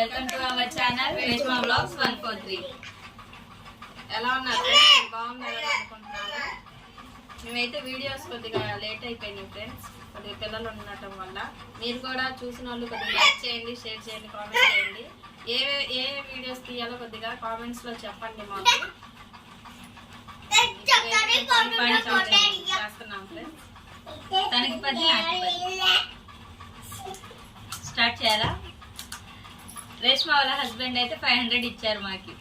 Welcome to our channel Reshma vlogs 143. ఎలా ఉన్నారు? బాగున్నారు అనుకుంటున్నాను. మేమైతే వీడియోస్ కొద్దిగా లేట్ అయిపోయినాయి ఫ్రెండ్స్, కొద్దిగా పిల్లలు ఉండటం వల్ల. మీరు కూడా చూసిన వాళ్ళు కొద్దిగా లైక్ చేయండి, షేర్ చేయండి, కామెంట్ చేయండి. ఏ వీడియోస్ తీయాలో కొద్దిగా కామెంట్స్ లో చెప్పండి మాకు. చేస్తున్నాం ఫ్రెండ్స్. తనకి 10 స్టార్ట్ చేయాలా? రేష్మా వాళ్ళ హస్బెండ్ అయితే 500 ఇచ్చారు మాకి.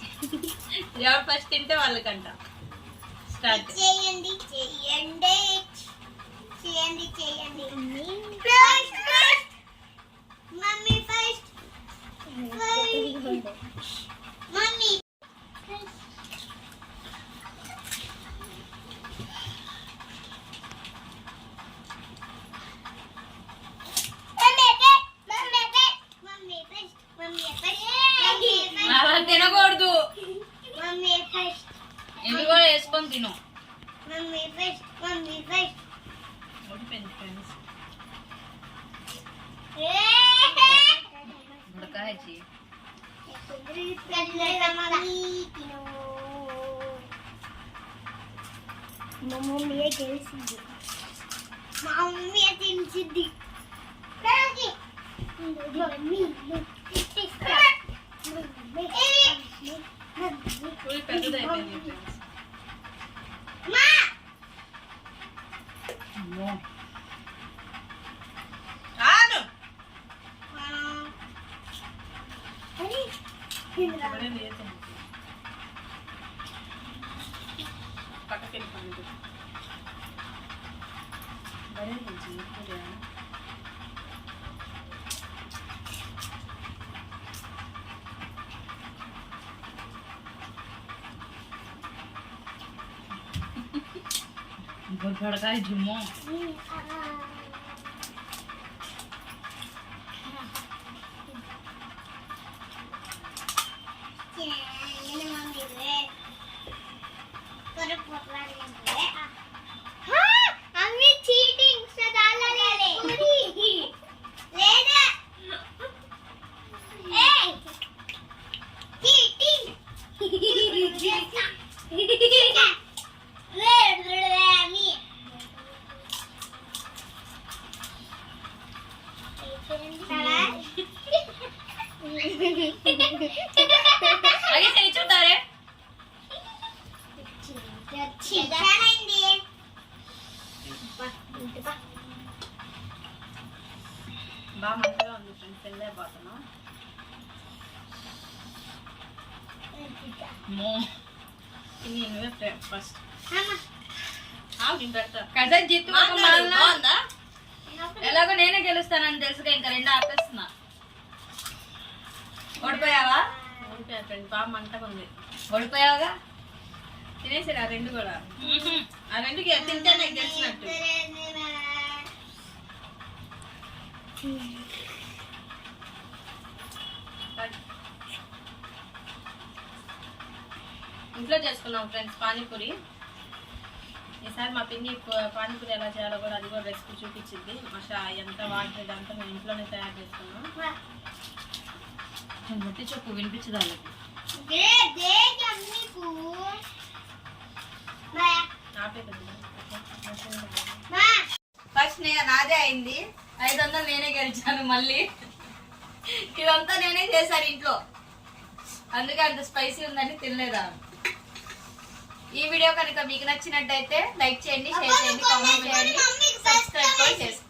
ఎవరు ఫస్ట్ తింటే వాళ్ళకంట. స్టార్ట్ చేయండి చేయండి చేయండి చేయండి. మమ్మీ ఫస్ట్ మమ్మీ తినకూడదు, ఇవి కూడా వేసుకొని తిను. ఉడకాచి మా మమ్మీ గెలిచింది, మా మమ్మీ తెలిసింది. भड़काए झुम्मो आगे से नीचे उतारे బాగా మంటగా ఉంది ఫ్రెండ్స్. వెళ్ళైపోతాను. ఫస్ట్ కదా జిత్తు బాగుందా? ఎలాగో నేనే గెలుస్తానని తెలుసుగా ఇంకా 2 ఆపేస్తున్నా. ఓడిపోయావా? ఓడిపోయా ఫ్రెండ్, బాగా మంటగా ఉంది. ఓడిపోయావుగా, తినేసారు ఆ 2 కూడా. ఆ 2కి తింటే నాకు తెలిసినట్టు. ఇంట్లో చేసుకున్నాం ఫ్రెండ్స్ పానీపూరి. ఈసారి మా పిన్ని పానీపూరి ఎలా చేయాలో కూడా అది కూడా రెసిపీ చూపించింది. మషా ఎంత వాటర్ అంతా మేము ఇంట్లోనే తయారు చేసుకున్నాం. ముట్టి చెప్పు వినిపించదు వాళ్ళకి. ఫస్ట్ నాదే అయింది, 500 నేనే గెలిచాను. మళ్ళీ ఇదంతా నేనే చేశాను ఇంట్లో, అందుకే అంత స్పైసీ ఉందని తినలేదా. ఈ వీడియో కనుక మీకు నచ్చినట్టయితే లైక్ చేయండి, షేర్ చేయండి, కామెంట్ చేయండి, సబ్స్క్రైబ్ కూడా చేసుకోండి.